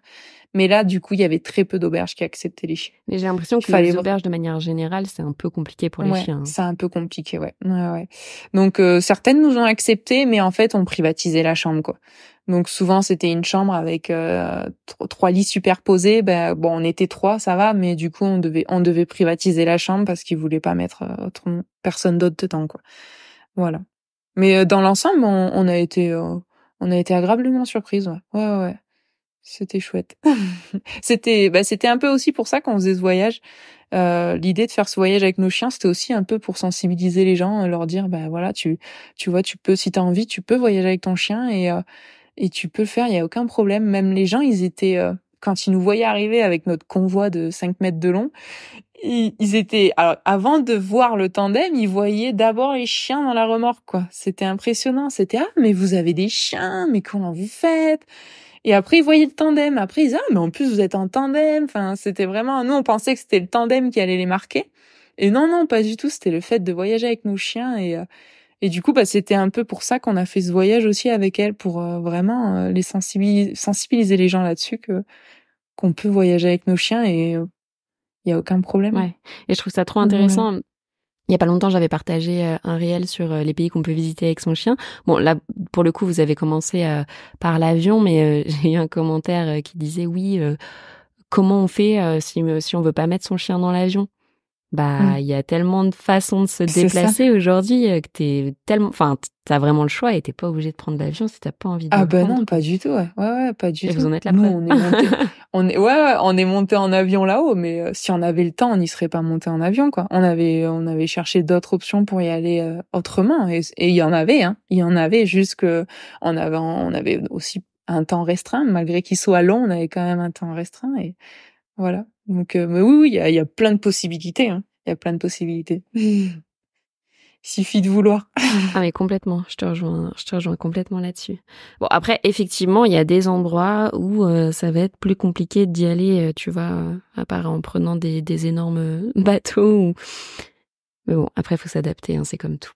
Mais là, du coup, il y avait très peu d'auberges qui acceptaient les chiens. Mais j'ai l'impression que les auberges, de manière générale, c'est un peu compliqué pour les chiens. C'est un peu compliqué, ouais. Donc, certaines nous ont accepté, mais en fait, on privatisait la chambre, quoi. Donc, souvent, c'était une chambre avec 3 lits superposés. On était 3, ça va, mais du coup, on devait privatiser la chambre parce qu'ils voulaient pas mettre personne d'autre dedans, quoi. Voilà. Mais dans l'ensemble, on a été agréablement surprise, ouais. Ouais. C'était chouette. C'était un peu aussi pour ça qu'on faisait ce voyage. L'idée de faire ce voyage avec nos chiens, c'était aussi un peu pour sensibiliser les gens, leur dire, voilà, tu vois, tu peux, si t'as envie, tu peux voyager avec ton chien et tu peux le faire, il y a aucun problème. Même les gens, ils étaient, quand ils nous voyaient arriver avec notre convoi de 5 mètres de long, ils étaient, alors, avant de voir le tandem, ils voyaient d'abord les chiens dans la remorque, quoi. C'était impressionnant. C'était, ah, mais vous avez des chiens, mais comment vous faites? Et après, ils voyaient le tandem. Après, ils disaient, ah, mais en plus, vous êtes en tandem. Enfin, c'était vraiment, nous, on pensait que c'était le tandem qui allait les marquer. Et non, pas du tout. C'était le fait de voyager avec nos chiens. Et du coup, c'était un peu pour ça qu'on a fait ce voyage aussi avec elles, pour vraiment les sensibiliser les gens là-dessus, qu'on peut voyager avec nos chiens et il y a aucun problème. Ouais. Et je trouve ça trop intéressant. Ouais. Il y a pas longtemps, j'avais partagé un réel sur les pays qu'on peut visiter avec son chien. Bon, là, pour le coup, vous avez commencé par l'avion, mais j'ai eu un commentaire qui disait oui, comment on fait si on veut pas mettre son chien dans l'avion? Il y a tellement de façons de se déplacer aujourd'hui que t'as vraiment le choix et t'es pas obligé de prendre l'avion si t'as pas envie de le prendre. Non, pas du tout, ouais, pas du tout. Et vous en êtes la preuve. Nous, on est monté en avion là-haut, mais si on avait le temps, on n'y serait pas monté en avion, quoi. On avait cherché d'autres options pour y aller autrement, et il y en avait, hein. Il y en avait, juste que on avait aussi un temps restreint, malgré qu'il soit long, on avait quand même un temps restreint, et voilà. Donc, mais oui, il y a plein de possibilités, hein. Il y a plein de possibilités. Il suffit de vouloir. Ah mais complètement, je te rejoins complètement là-dessus. Bon, après, effectivement, il y a des endroits où ça va être plus compliqué d'y aller, tu vois, à part en prenant des énormes bateaux. Mais bon, après, il faut s'adapter, hein, c'est comme tout.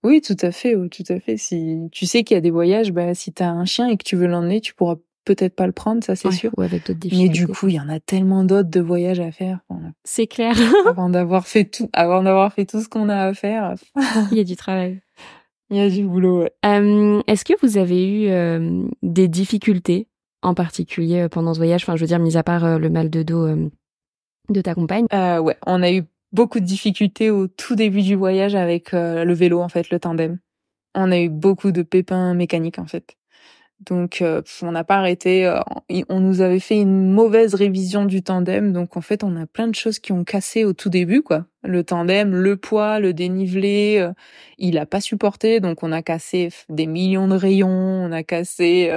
Oui, tout à fait, tout à fait. Si tu sais qu'il y a des voyages, si t'as un chien et que tu veux l'emmener, tu pourras peut-être pas le prendre, ça c'est sûr. Ou avec d'autres difficultés. Mais du coup, il y en a tellement d'autres de voyages à faire. C'est clair. avant d'avoir fait tout ce qu'on a à faire. Il y a du travail. Il y a du boulot, ouais. Est-ce que vous avez eu des difficultés en particulier pendant ce voyage? Enfin, je veux dire, mis à part le mal de dos de ta compagne. Ouais, on a eu beaucoup de difficultés au tout début du voyage avec le vélo, en fait, le tandem. On a eu beaucoup de pépins mécaniques, en fait. Donc, on n'a pas arrêté. On nous avait fait une mauvaise révision du tandem. Donc, en fait, on a plein de choses qui ont cassé au tout début, quoi. Le tandem, le poids, le dénivelé, il a pas supporté. Donc, on a cassé des millions de rayons. On a cassé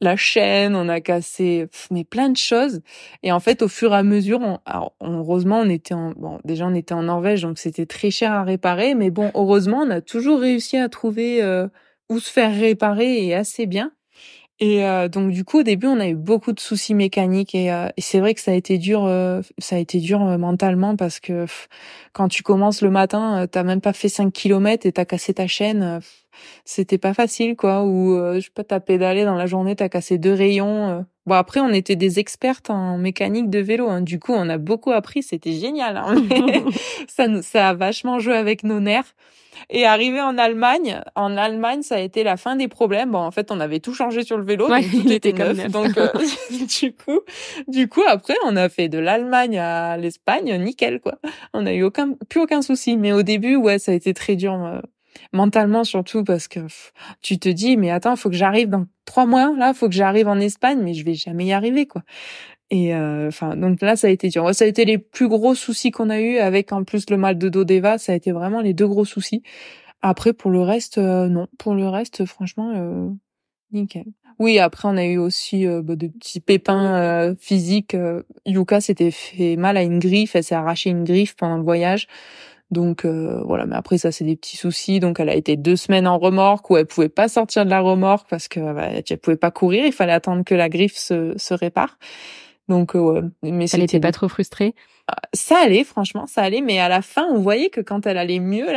la chaîne. On a cassé mais plein de choses. Et en fait, au fur et à mesure, heureusement, on était en Norvège, donc c'était très cher à réparer. Mais bon, heureusement, on a toujours réussi à trouver où se faire réparer, et assez bien. Et donc du coup, au début, on a eu beaucoup de soucis mécaniques, et c'est vrai que ça a été dur mentalement, parce que quand tu commences le matin, t'as même pas fait 5 kilomètres et t'as cassé ta chaîne, c'était pas facile, quoi. Ou je sais pas, t'as pédalé dans la journée, t'as cassé 2 rayons. Bon, après, on était des expertes en mécanique de vélo, hein. Du coup, on a beaucoup appris, c'était génial, hein. Ça a vachement joué avec nos nerfs. Et arrivé en Allemagne, ça a été la fin des problèmes. Bon, en fait, on avait tout changé sur le vélo, donc tout était neuf. Donc, du coup, après, on a fait de l'Allemagne à l'Espagne, nickel, quoi. On a eu plus aucun souci. Mais au début, ouais, ça a été très dur, mentalement surtout, parce que tu te dis, mais attends, faut que j'arrive dans 3 mois, là, faut que j'arrive en Espagne, mais je vais jamais y arriver, quoi. Et donc là, ça a été dur. Ça a été les plus gros soucis qu'on a eu, avec en plus le mal de dos d'Eva. Ça a été vraiment les 2 gros soucis. Après, pour le reste, non. Pour le reste, franchement, nickel. Oui, après on a eu aussi de petits pépins physiques. Yuka s'était fait mal à une griffe, elle s'est arraché une griffe pendant le voyage. Donc voilà, mais après ça c'est des petits soucis. Donc elle a été 2 semaines en remorque où elle pouvait pas sortir de la remorque parce que elle pouvait pas courir. Il fallait attendre que la griffe se répare. Donc ouais, mais Elle était c'était pas trop frustrée? ça allait, franchement, ça allait, mais à la fin, on voyait que quand elle allait mieux,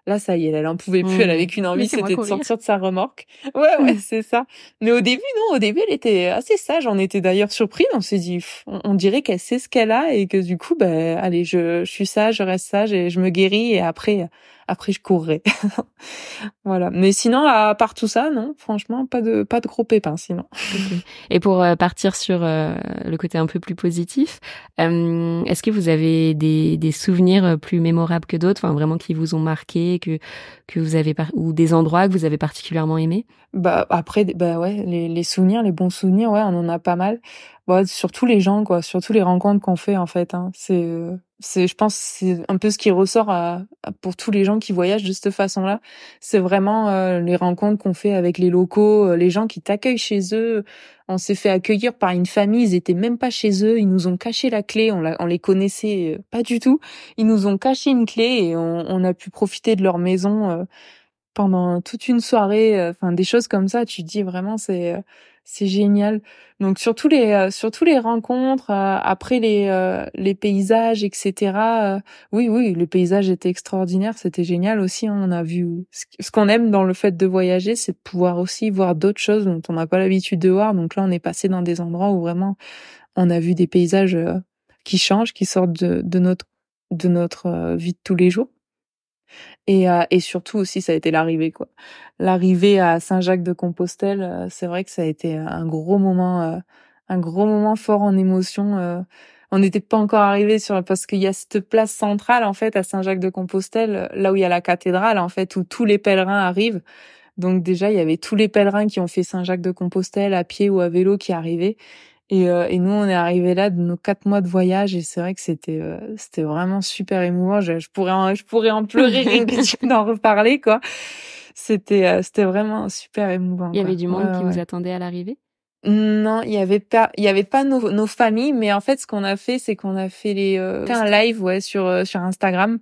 là, ça y est, elle en pouvait plus, elle avait qu'une envie, Laissez-moi c'était de courir. sortir de sa remorque. Ouais, c'est ça. Mais au début, non, au début, elle était assez sage, on était d'ailleurs surpris, on s'est dit, on dirait qu'elle sait ce qu'elle a et que du coup, ben, allez, je suis sage, je reste sage et je me guéris et après, je courrai. Voilà. Mais sinon, à part tout ça, non, franchement, pas de gros pépins, sinon. Ok. Et pour partir sur le côté un peu plus positif, est-ce que vous avez des souvenirs plus mémorables que d'autres, enfin vraiment qui vous ont marqué, que vous avez ou des endroits que vous avez particulièrement aimés? Bah après, bah ouais, les souvenirs, les bons souvenirs, ouais, on en a pas mal. Bah, surtout les gens, quoi, surtout les rencontres qu'on fait en fait. Hein. Je pense, c'est un peu ce qui ressort pour tous les gens qui voyagent de cette façon-là. C'est vraiment les rencontres qu'on fait avec les locaux, les gens qui t'accueillent chez eux. On s'est fait accueillir par une famille, ils étaient même pas chez eux, ils nous ont caché la clé, on les connaissait pas du tout. Ils nous ont caché une clé et on a pu profiter de leur maison. Pendant toute une soirée, enfin des choses comme ça, tu te dis vraiment c'est génial. Donc surtout les rencontres, après les paysages, etc. Oui, les paysages étaient extraordinaires, c'était génial aussi. Hein, on a vu ce qu'on aime dans le fait de voyager, c'est de pouvoir aussi voir d'autres choses dont on n'a pas l'habitude de voir. Donc là, on est passé dans des endroits où vraiment on a vu des paysages qui changent, qui sortent de notre vie de tous les jours. Et surtout aussi, ça a été l'arrivée, quoi. L'arrivée à Saint-Jacques-de-Compostelle, c'est vrai que ça a été un gros moment fort en émotion. On n'était pas encore arrivé parce qu'il y a cette place centrale, en fait, à Saint-Jacques-de-Compostelle, là où il y a la cathédrale, en fait, où tous les pèlerins arrivent. Donc déjà, il y avait tous les pèlerins qui ont fait Saint-Jacques-de-Compostelle à pied ou à vélo qui arrivaient. Et nous, on est arrivés là de nos 4 mois de voyage et c'est vrai que c'était vraiment super émouvant. Je pourrais en pleurer rien que d'en reparler, quoi. C'était vraiment super émouvant, Il y quoi. avait du monde qui Ouais, vous ouais. attendait à l'arrivée? Non, il y avait pas nos familles, mais en fait, ce qu'on a fait, c'est qu'on a fait fait un live, ouais, sur Instagram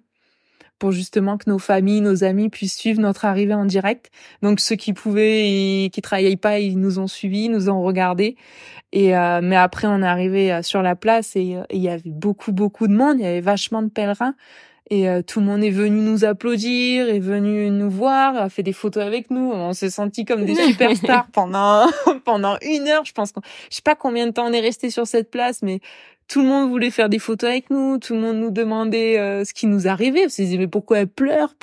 pour justement que nos familles, nos amis puissent suivre notre arrivée en direct. Donc ceux qui pouvaient et qui travaillaient pas, ils nous ont suivis, ils nous ont regardés. Mais après, on est arrivé sur la place et il y avait beaucoup de monde. Il y avait vachement de pèlerins et tout le monde est venu nous applaudir, est venu nous voir, a fait des photos avec nous. On s'est sentis comme des superstars pendant pendant 1 heure. Je sais pas combien de temps on est resté sur cette place, mais tout le monde voulait faire des photos avec nous. Tout le monde nous demandait ce qui nous arrivait. Parce qu'ils disaient mais pourquoi elle pleure,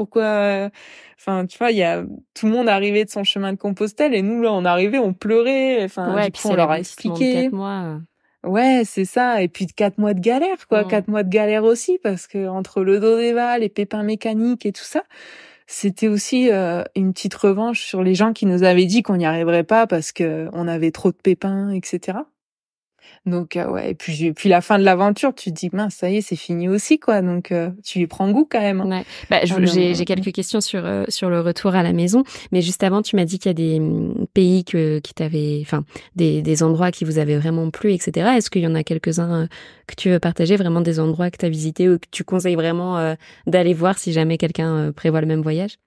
Enfin, tu vois, tout le monde arrivait de son chemin de Compostelle et nous là, on arrivait, on pleurait. Enfin, Ouais, et du puis coup, c'est on leur a l'aboutissement de expliqué. 4 mois. Ouais, c'est ça. Et puis 4 mois de galère, quoi. Mm. 4 mois de galère aussi, parce que entre le dos des vals, les pépins mécaniques et tout ça, c'était aussi une petite revanche sur les gens qui nous avaient dit qu'on n'y arriverait pas parce que on avait trop de pépins, etc. Donc ouais. Et puis la fin de l'aventure, tu te dis mince, ça y est, c'est fini aussi, quoi. Donc tu y prends goût quand même. Hein. Ouais. Bah, j'ai quelques questions sur le retour à la maison, mais juste avant, tu m'as dit qu'il y a des pays qui t'avaient, enfin, des endroits qui vous avaient vraiment plu, etc. Est-ce qu'il y en a quelques-uns que tu veux partager, vraiment des endroits que tu as visités ou que tu conseilles vraiment d'aller voir si jamais quelqu'un prévoit le même voyage?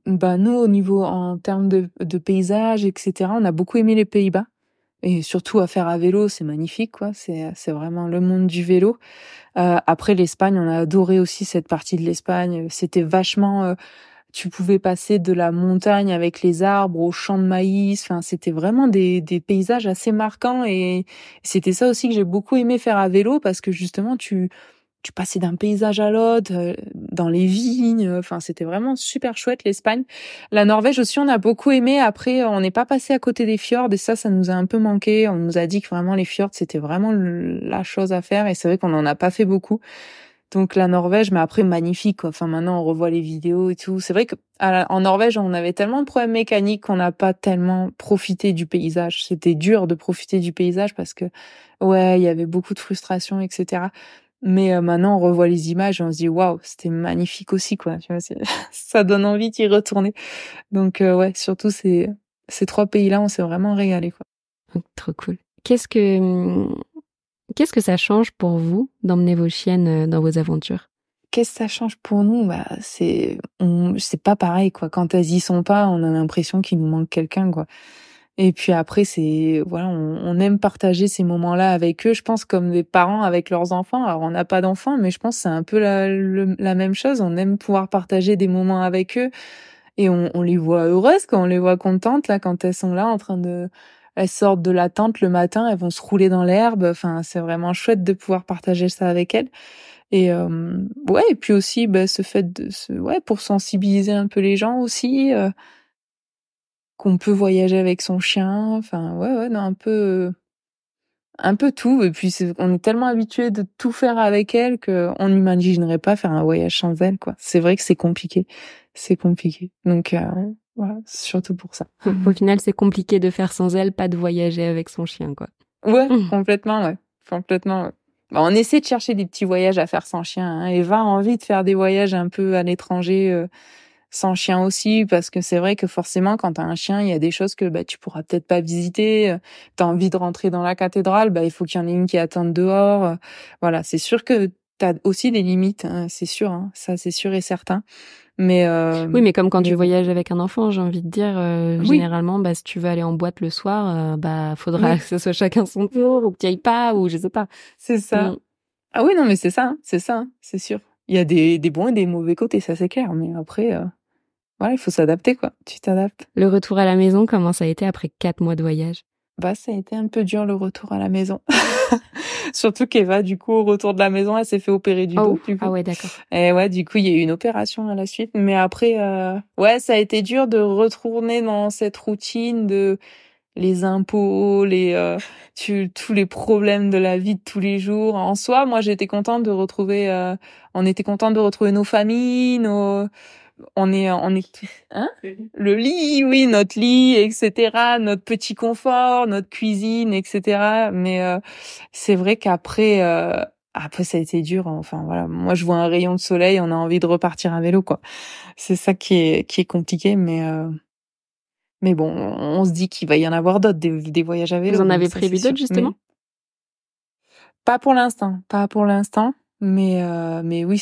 Bah nous, au niveau en termes de paysages, etc. On a beaucoup aimé les Pays-Bas. Et surtout à faire à vélo, c'est magnifique, quoi. C'est vraiment le monde du vélo. Après l'Espagne, on a adoré aussi cette partie de l'Espagne. C'était vachement, tu pouvais passer de la montagne avec les arbres au champ de maïs. Enfin, c'était vraiment des paysages assez marquants et c'était ça aussi que j'ai beaucoup aimé faire à vélo parce que justement tu passais d'un paysage à l'autre, dans les vignes. Enfin, c'était vraiment super chouette l'Espagne. La Norvège aussi, on a beaucoup aimé. Après, on n'est pas passé à côté des fjords et ça nous a un peu manqué. On nous a dit que vraiment les fjords, c'était vraiment la chose à faire et c'est vrai qu'on en a pas fait beaucoup. Donc la Norvège, mais après magnifique, quoi. Enfin, maintenant on revoit les vidéos et tout. C'est vrai que en Norvège, on avait tellement de problèmes mécaniques qu'on n'a pas tellement profité du paysage. C'était dur de profiter du paysage parce que ouais, il y avait beaucoup de frustration, etc. Mais maintenant, on revoit les images et on se dit waouh, c'était magnifique aussi, quoi. Tu vois, ça donne envie d'y retourner. Donc ouais, surtout Ces 3 pays-là, on s'est vraiment régalé, quoi. Trop cool. Qu'est-ce que ça change pour vous d'emmener vos chiennes dans vos aventures? Qu'est-ce que ça change pour nous? C'est pas pareil, quoi. Quand elles y sont pas, on a l'impression qu'il nous manque quelqu'un, quoi. Et puis après, on aime partager ces moments-là avec eux. Je pense comme des parents avec leurs enfants. Alors on n'a pas d'enfants, mais je pense que c'est un peu la même chose. On aime pouvoir partager des moments avec eux et on les voit heureuses, quand on les voit contentes là, quand elles sont là elles sortent de la tente le matin, elles vont se rouler dans l'herbe. Enfin, c'est vraiment chouette de pouvoir partager ça avec elles. Et et puis aussi ce fait pour sensibiliser un peu les gens aussi, qu'on peut voyager avec son chien, enfin non, un peu tout. Et puis on est tellement habitué de tout faire avec elle que on n'imaginerait pas faire un voyage sans elle, quoi. C'est vrai que c'est compliqué, donc voilà, c'est surtout pour ça. Au final, c'est compliqué de faire sans elle, pas de voyager avec son chien, quoi. Complètement, ouais. On essaie de chercher des petits voyages à faire sans chien, hein. Eva a envie de faire des voyages un peu à l'étranger sans chien aussi, parce que c'est vrai que forcément, quand t'as un chien, il y a des choses que tu pourras peut-être pas visiter. T'as envie de rentrer dans la cathédrale, il faut qu'il y en ait une qui attende dehors. Voilà, c'est sûr que t'as aussi des limites, hein, c'est sûr, hein, ça c'est sûr et certain. Mais oui, mais comme quand tu voyages avec un enfant, j'ai envie de dire, généralement, si tu veux aller en boîte le soir, faudra que ce soit chacun son tour, ou que tu ailles pas, ou je sais pas. C'est ça. Ah oui, non, mais c'est ça, c'est sûr. Il y a des bons et des mauvais côtés, ça c'est clair. Mais après, il faut s'adapter, quoi. Tu t'adaptes. Le retour à la maison, comment ça a été après 4 mois de voyage? Ça a été un peu dur, le retour à la maison. Surtout qu'Eva, du coup, au retour de la maison, elle s'est fait opérer du dos, du coup. Ah ouais, d'accord. Et du coup, il y a eu une opération à la suite. Mais après, ça a été dur de retourner dans cette routine de les impôts, tous les problèmes de la vie de tous les jours. En soi, moi, j'étais contente de retrouver, on était contente de retrouver nos familles, on est le lit, oui, notre lit, etc., notre petit confort, notre cuisine, etc. Mais c'est vrai qu'après ça a été dur. Enfin voilà, moi je vois un rayon de soleil, on a envie de repartir à vélo, quoi. C'est ça qui est compliqué, mais bon, on se dit qu'il va y en avoir d'autres, des voyages à vélo. Vous en avez prévu d'autres, justement? Pas pour l'instant, mais oui,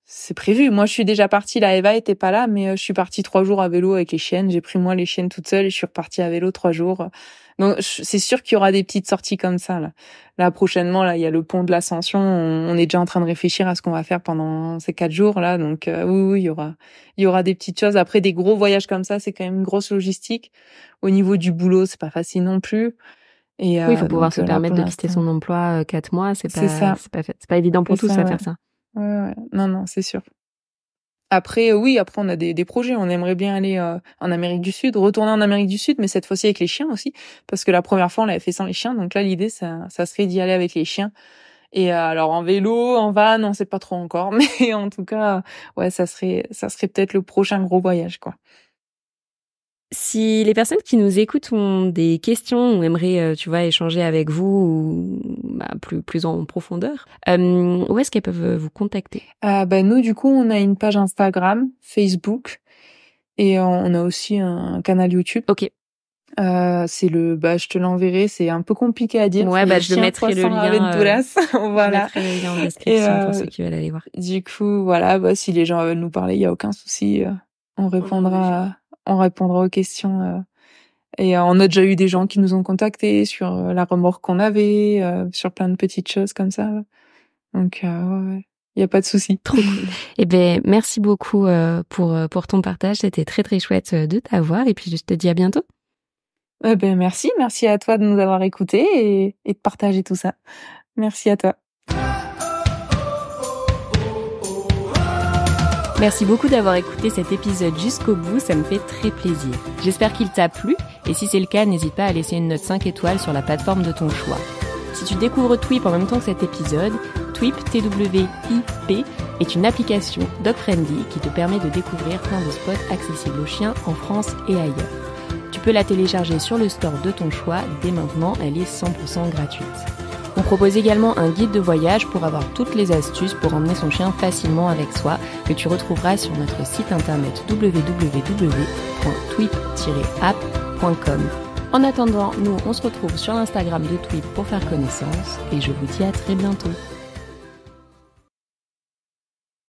c'est prévu. Moi, je suis déjà partie. Là, Eva était pas là, mais je suis partie 3 jours à vélo avec les chiennes. J'ai pris moi les chiennes toute seule et je suis repartie à vélo 3 jours. Donc, c'est sûr qu'il y aura des petites sorties comme ça, là. Là, prochainement, là, il y a le pont de l'Ascension. On est déjà en train de réfléchir à ce qu'on va faire pendant ces 4 jours, là. Donc, oui, il y aura des petites choses. Après, des gros voyages comme ça, c'est quand même une grosse logistique. Au niveau du boulot, c'est pas facile non plus. Et, oui, il faut pouvoir se permettre de quitter son emploi 4 mois. C'est pas évident pour tous à faire ça. Ouais. Non, c'est sûr. Après, après on a des projets. On aimerait bien aller en Amérique du Sud, retourner en Amérique du Sud, mais cette fois-ci avec les chiens aussi, parce que la première fois on l'avait fait sans les chiens. Donc là, l'idée, ça serait d'y aller avec les chiens. Et alors en vélo, en van, on sait pas trop encore, mais en tout cas, ça serait peut-être le prochain gros voyage, quoi. Si les personnes qui nous écoutent ont des questions ou aimeraient, échanger avec vous plus en profondeur, où est-ce qu'elles peuvent vous contacter? Nous, du coup, on a une page Instagram, Facebook, et on a aussi un canal YouTube. Ok. C'est je te l'enverrai, c'est un peu compliqué à dire. Ouais, je mettrai le lien. Voilà. Je mettrai le lien en description pour ceux qui veulent aller voir. Du coup, voilà, si les gens veulent nous parler, il y a aucun souci. On répondra aux questions. Et on a déjà eu des gens qui nous ont contactés sur la remorque qu'on avait, sur plein de petites choses comme ça. Donc, il y a pas de souci. Trop cool. Eh ben, merci beaucoup pour ton partage. C'était très très chouette de t'avoir. Et puis je te dis à bientôt. Merci à toi de nous avoir écoutés et de partager tout ça. Merci à toi. Merci beaucoup d'avoir écouté cet épisode jusqu'au bout, ça me fait très plaisir. J'espère qu'il t'a plu, et si c'est le cas, n'hésite pas à laisser une note 5 étoiles sur la plateforme de ton choix. Si tu découvres Twip en même temps que cet épisode, Twip, T-W-I-P, est une application dog-friendly qui te permet de découvrir plein de spots accessibles aux chiens en France et ailleurs. Tu peux la télécharger sur le store de ton choix, dès maintenant, elle est 100% gratuite. On propose également un guide de voyage pour avoir toutes les astuces pour emmener son chien facilement avec soi, que tu retrouveras sur notre site internet www.twip-app.com. En attendant, nous on se retrouve sur l'Instagram de Twip pour faire connaissance et je vous dis à très bientôt.